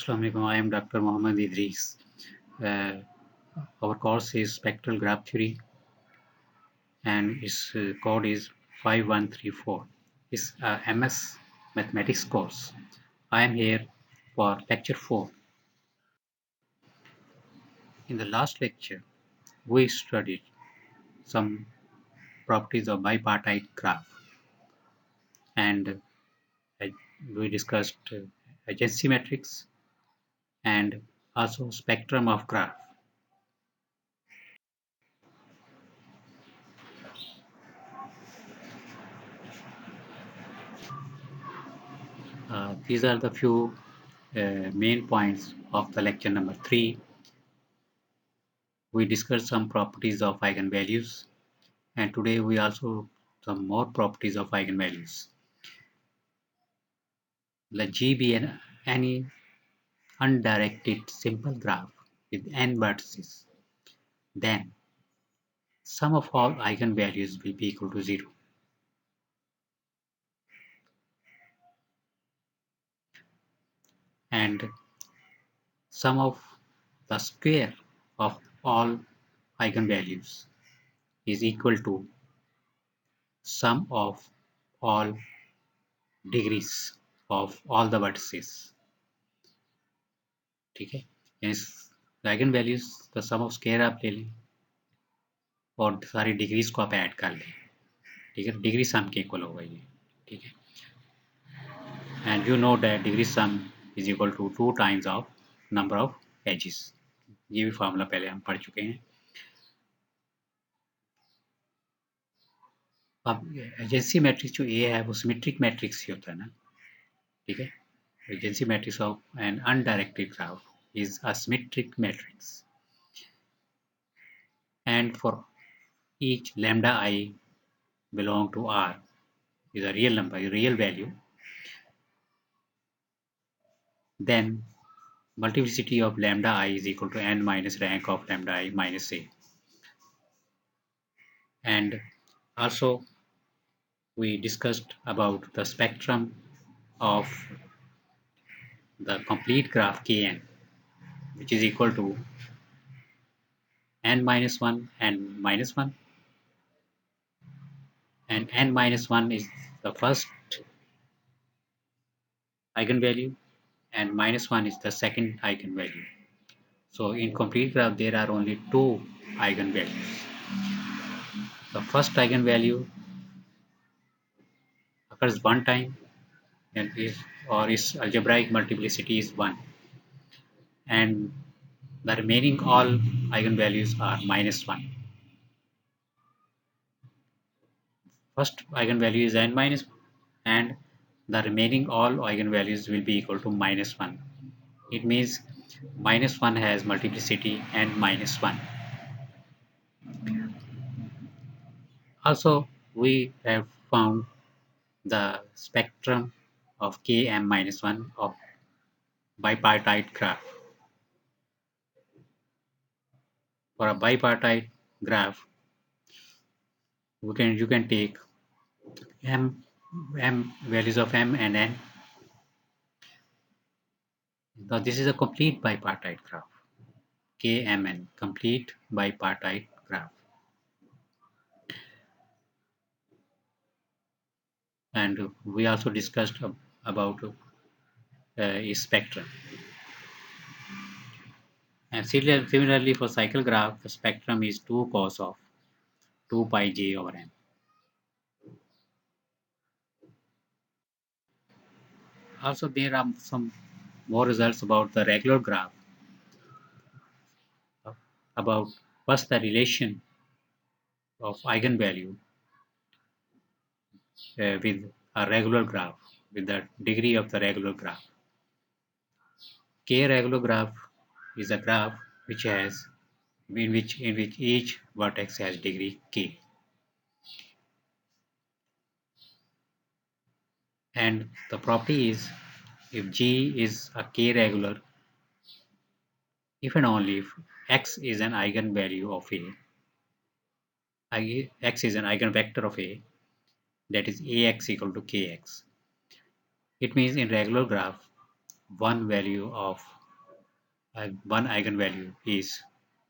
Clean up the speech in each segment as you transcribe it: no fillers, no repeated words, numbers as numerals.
Assalamu alaikum. I am Dr. Mohammed Idris. Uh, our course is Spectral Graph Theory and its code is 5134. It's a MS Mathematics course. I am here for lecture 4. In the last lecture, we studied some properties of bipartite graph and uh, we discussed adjacency matrix and also spectrum of graph. These are the few main points of the lecture number 3. We discussed some properties of eigenvalues, and today we also some more properties of eigenvalues. Let G be any undirected simple graph with n vertices. Then sum of all eigenvalues will be equal to 0. And sum of the square of all eigenvalues is equal to sum of all degrees of all the vertices. ठीक है, eigen values का सम of square आप ले लें और सारी degrees को आप ऐड कर लें. ठीक है, डिग्री सम के इक्वल होगा ये. ठीक है, and you know that degree sum is equal to 2 times of number of edges. ये भी फार्मूला पहले हम पढ़ चुके हैं. अब एजेंसी मैट्रिक्स जो ए है वो सिमेट्रिक मैट्रिक्स ही होता है ना. ठीक है, adjacency matrix of an undirected graph is a symmetric matrix, and for each lambda I belong to R is a real number, a real value, then multiplicity of lambda I is equal to n minus rank of lambda I minus a. And also we discussed about the spectrum of the complete graph Kn, which is equal to n minus 1 and minus 1, and n minus 1 is the first eigenvalue and minus 1 is the second eigenvalue. So in complete graph there are only two eigenvalues. The first eigenvalue occurs one time and its algebraic multiplicity is 1, and the remaining all eigenvalues are minus 1. First eigenvalue is n minus 1 and the remaining all eigenvalues will be equal to minus 1. It means minus 1 has multiplicity n minus 1. Also we have found the spectrum of Km minus 1 of bipartite graph. For a bipartite graph, you can take m values of m and n. Now this is a complete bipartite graph. Kmn, complete bipartite graph. And we also discussed about a spectrum. And similarly for cycle graph, the spectrum is 2 cos of 2 pi j over n. Also there are some more results about the regular graph, about what's the relation of eigenvalue with a regular graph, with the degree of the regular graph. K regular graph is a graph which has in which each vertex has degree k. And the property is if G is a k regular, if and only if x is an eigenvalue of A, x is an eigenvector of A, that is Ax equal to Kx. It means in regular graph, one value of one eigenvalue is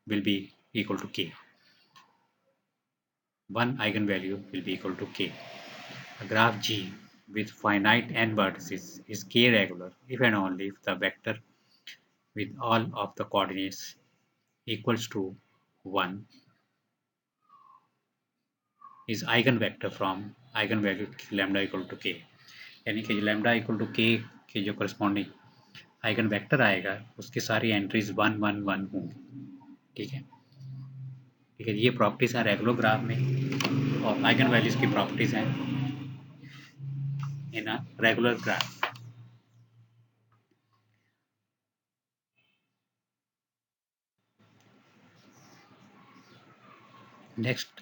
will be equal to k. One eigenvalue will be equal to k. A graph G with finite n vertices is k-regular if and only if the vector with all of the coordinates equals to 1 is eigenvector from eigenvalue lambda equal to k. यानी कि lambda equal to k के जो corresponding eigenvector आएगा उसकी सारी entries 1 1 1 होंगी। ठीक है, ठीक है, ये प्रॉपर्टीज है रेगुलर ग्राफ में और आइगन वैल्यूज की प्रॉपर्टीज हैं इन अ रेगुलर ग्राफ। नेक्स्ट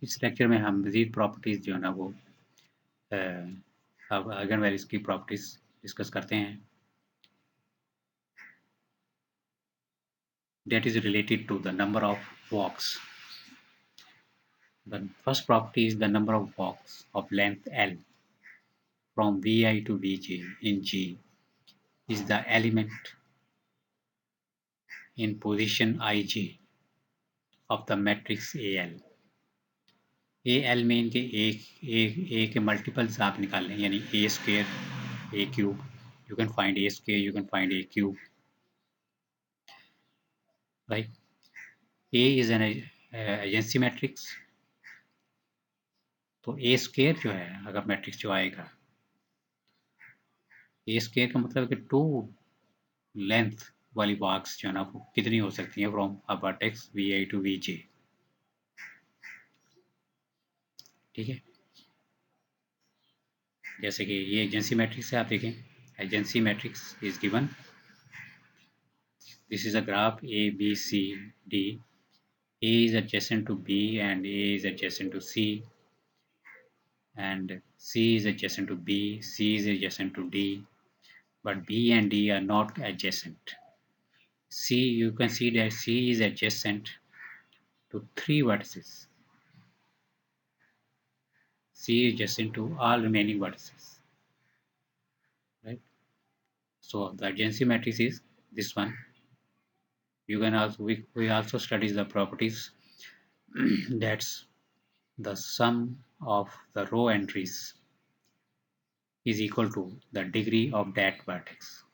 इस लेक्चर में हम मजीद प्रॉपर्टीज जो है ना वो अब आइगन वैल्यूज की प्रॉपर्टीज डिस्कस करते हैं that is related to the number of walks. The first property is the number of walks of length L from Vi to Vj in G is the element in position ij of the matrix AL. AL में इनके ए के multiples आप निकाल लें यानी a square a cube you can find a square, you can find a cube, right? A is an agency matrix, तो a square जो है अगर मैट्रिक्स जो आएगा ए स्क्वेयर का मतलब है कि 2 लेंथ वाली बॉक्स जो है ना वो कितनी हो सकती है from a vertex v i to v j. ठीक है, जैसे कि ये एजेंसी मैट्रिक्स है, आप देखें adjacency matrix is given, this is a graph A B C D, A is adjacent to B and A is adjacent to C and C is adjacent to B, C is adjacent to D, but B and D are not adjacent. C, you can see that C is adjacent to 3 vertices. C is adjacent to all remaining vertices, right? So the adjacency matrix is this one. You can also we also study the properties that's the sum of the row entries is equal to the degree of that vertex.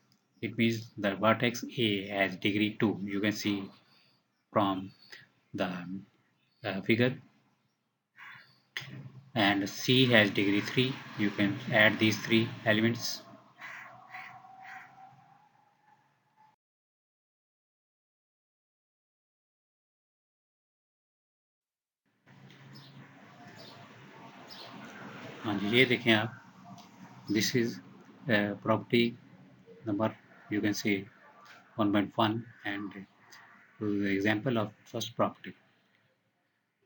It means the vertex A has degree 2. You can see from the figure, and C has degree 3. You can add these 3 elements. हाँ जी, ये देखें आप, this is property number, you can see 1.1 and the example of first property.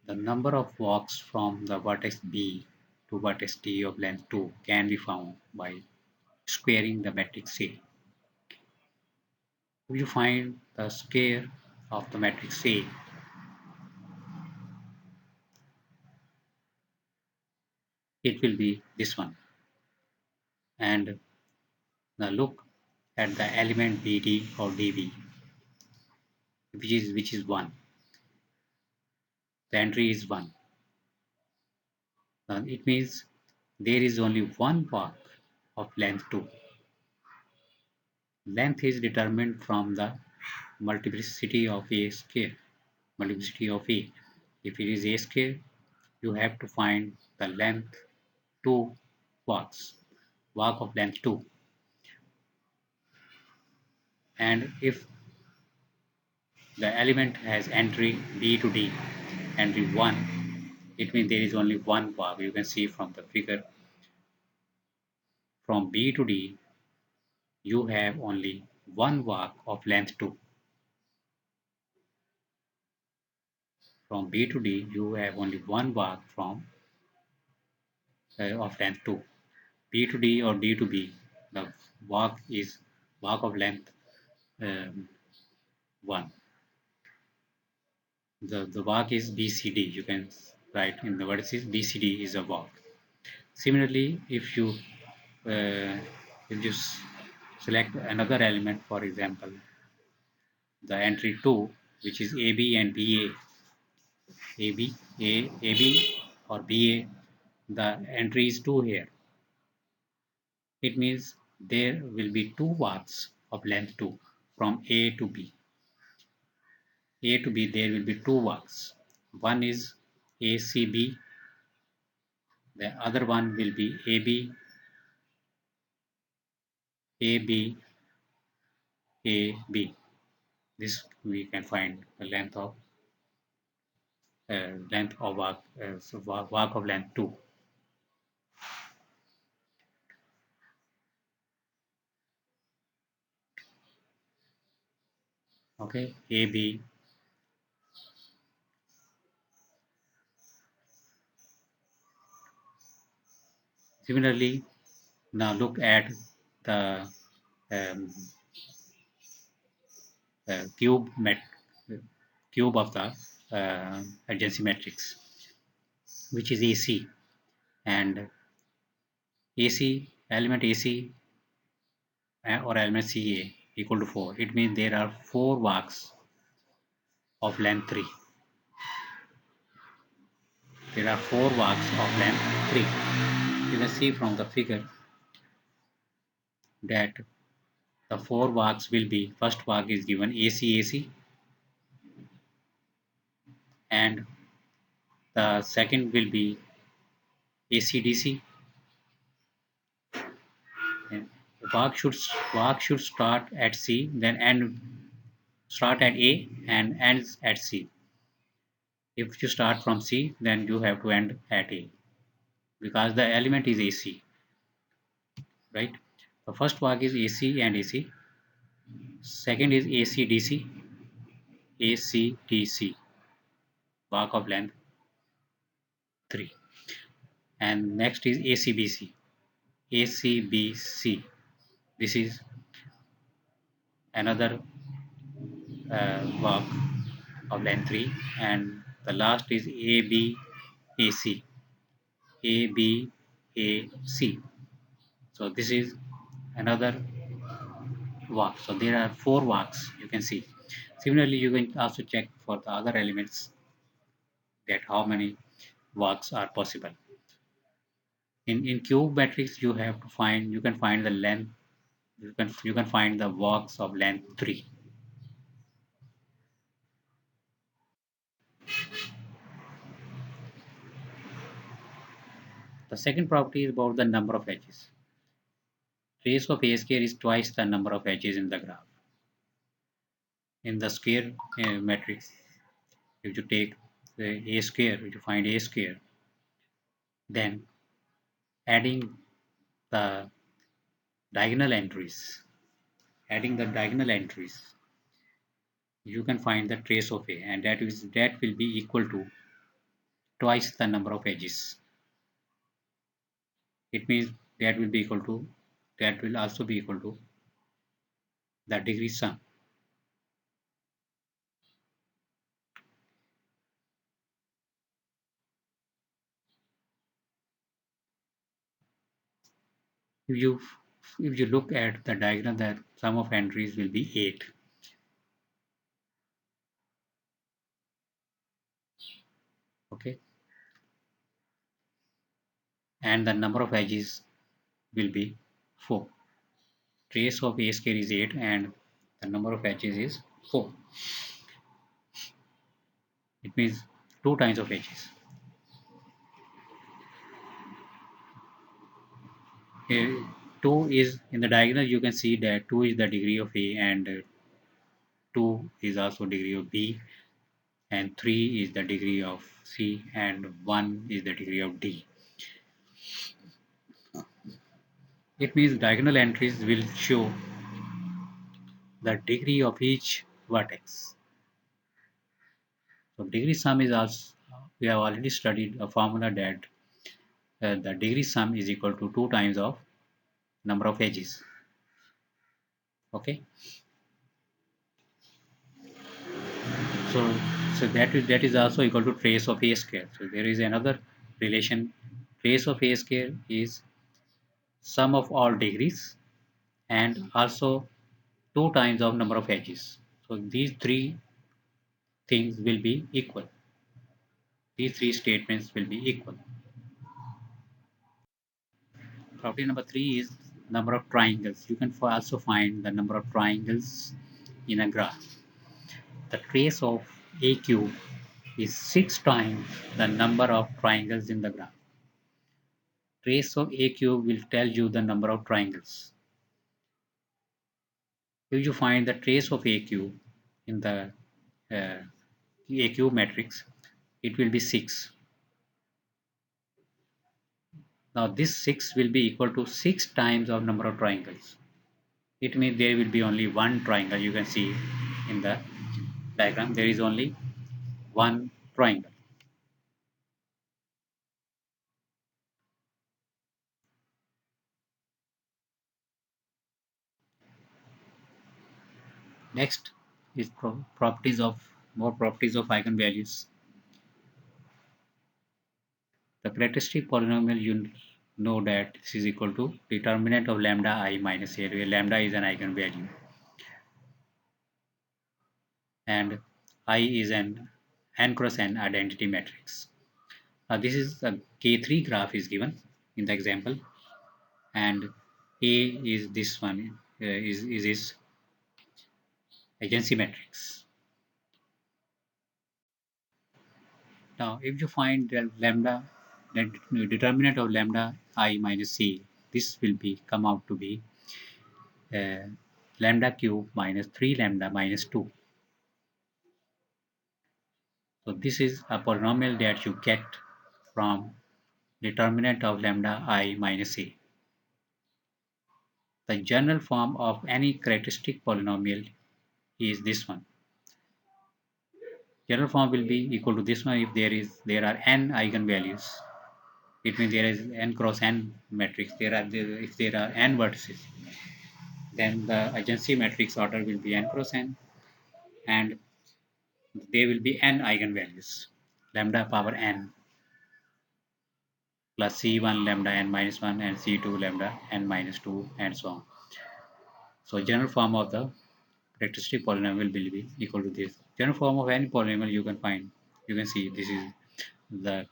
The number of walks from the vertex B to vertex D of length 2 can be found by squaring the matrix A. If you find the square of the matrix A, it will be this one. And now look at the element BD or DB, which is 1. The entry is 1. Now it means there is only one walk of length 2. Length is determined from the multiplicity of A square, multiplicity of A. If it is A square, you have to find the length 2 walks, walk of length 2. And if the element has entry B to D, entry 1, it means there is only one walk. You can see from the figure, from B to D, you have only one walk of length 2. From B to D, you have only one walk from of length 2. B to D or D to B, the walk is walk of length 1. The walk is BCD. You can write in the vertices BCD is a walk. Similarly, if you Select another element, for example, the entry 2, which is AB and BA. AB, AB or BA, the entry is 2 here. It means there will be two arcs of length 2 from A to B. A to B, there will be two arcs. One is ACB, the other one will be AB, AB, AB. This we can find the length of arc, arc of length 2. Okay, AB. Similarly, now look at the um, cube cube of the adjacency matrix, which is AC, and AC element AC or element CA equal to 4. It means there are 4 arcs of length 3. There are 4 arcs of length 3. You can see from the figure that the 4 arcs will be, first arc is given AC AC, and the second will be AC DC. And arc should start at C, then start at A and ends at C. If you start from C, then you have to end at A because the element is AC, right? The first arc is AC and AC. Second is AC DC, AC DC, arc of length 3. And next is ACBC, ACBC. This is another arc of length 3. And the last is ABAC, ABAC. So this is another walk. So there are 4 walks you can see. Similarly, you can also check for the other elements that how many walks are possible. In cube matrix, you can find the length, you can find the walks of length 3. The second property is about the number of edges. Trace of a square is twice the number of edges in the graph. In the square matrix, if you take the a square, if you find a square, then adding the diagonal entries, adding the diagonal entries, you can find the trace of a, and that will be equal to twice the number of edges. It means that will be equal to, that will also be equal to the degree sum. If you if you look at the diagram, the sum of entries will be 8. Okay, and the number of edges will be 4. Trace of a square is 8 and the number of edges is 4. It means 2 times of edges. Here, 2 is in the diagonal, you can see that 2 is the degree of A, and 2 is also degree of B, and 3 is the degree of C, and 1 is the degree of D. It means diagonal entries will show the degree of each vertex. So degree sum is also, we have already studied a formula that the degree sum is equal to 2 times of number of edges. Okay, so that is also equal to trace of a square. So there is another relation. Trace of a square is sum of all degrees, and also 2 times of number of edges. So these three things will be equal. These three statements will be equal. Property number 3 is number of triangles. You can also find the number of triangles in a graph. The trace of a cube is 6 times the number of triangles in the graph. Trace of a cube will tell you the number of triangles. If you find the trace of a cube in the a cube matrix, it will be 6. Now this 6 will be equal to 6 times of number of triangles. It means there will be only one triangle. You can see in the diagram there is only one triangle. Next is properties of more properties of eigenvalues. The characteristic polynomial, you know that this is equal to determinant of lambda I minus a, where lambda is an eigenvalue and I is an n cross n identity matrix. Now this is a K3 graph is given in the example, and A is this one, is this agency matrix. Now if you find the lambda, the determinant of lambda I minus c, this will be come out to be lambda cube minus 3 lambda minus 2. So this is a polynomial that you get from determinant of lambda I minus a. The general form of any characteristic polynomial is this one. General form will be equal to this one if there are n eigenvalues. It means there is n cross n matrix. If there are n vertices, then the agency matrix order will be n cross n, and there will be n eigenvalues, lambda power n plus c1 lambda n minus 1 and c2 lambda n minus 2 and so on. So general form of the characteristic polynomial will be equal to this. General form of any polynomial you can find. You can see this is the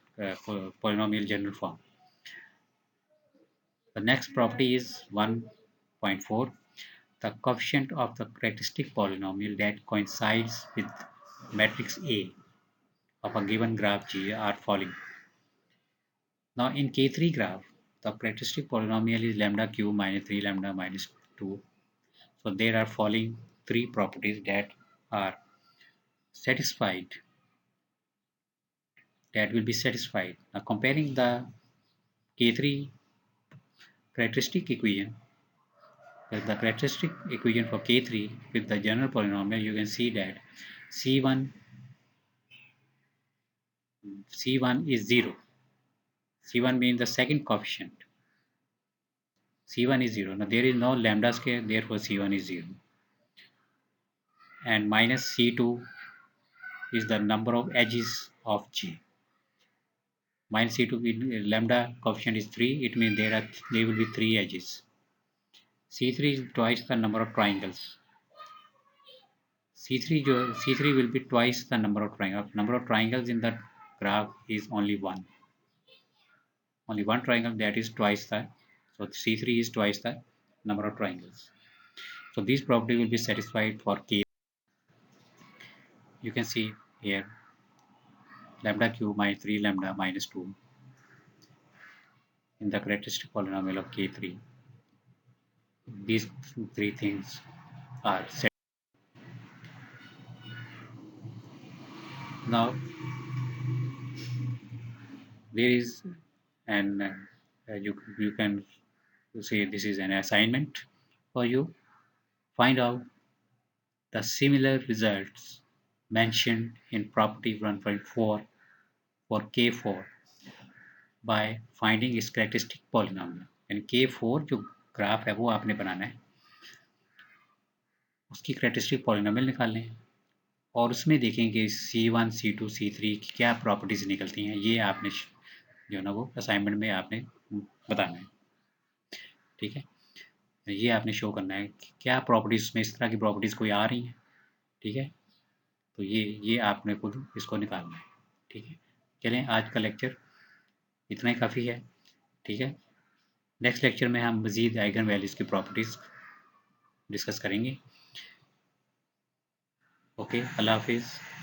polynomial general form. The next property is 1.4. The coefficient of the characteristic polynomial that coincides with matrix A of a given graph G are following. Now in K3 graph, the characteristic polynomial is lambda cube minus 3 lambda minus 2. So there are following three properties that are satisfied, that will be satisfied. Now comparing the K3 characteristic equation, the characteristic equation for K3 with the general polynomial, you can see that C1 is 0. C1 means the second coefficient. C1 is 0. Now there is no lambda square, therefore C1 is 0. And minus C2 is the number of edges of G. Minus C2 lambda coefficient is 3. It means there will be 3 edges. C3 is twice the number of triangles. C3 will be twice the number of triangles. Number of triangles in the graph is only one. Only one triangle, that is twice the. So C3 is twice the number of triangles. So this property will be satisfied for K. You can see here lambda cube minus 3 lambda minus 2 in the characteristic polynomial of K3. These three things are set. Now there is an you can say this is an assignment for you. Find out the similar results mentioned in property 1.4 for K4 by finding its characteristic polynomial. And K4 जो graph है वो आपने बनाना है, उसकी characteristic polynomial निकालने हैं और उसमें देखेंगे C1, C2, C3 की क्या प्रॉपर्टीज निकलती हैं, ये आपने जो ना वो असाइनमेंट में आपने बताना है. ठीक है. ये आपने शो करना है कि क्या प्रॉपर्टीज़ में इस तरह की प्रॉपर्टीज़ कोई आ रही हैं, ठीक है? तो ये आपने खुद इसको निकालना है, ठीक है? चलें आज का लेक्चर इतना ही काफ़ी है, ठीक है? नेक्स्ट लेक्चर में हम मज़ीद आइगन वैल्यूज़ की प्रॉपर्टीज़ डिस्कस करेंगे। ओके, अल्लाह हाफ़िज़।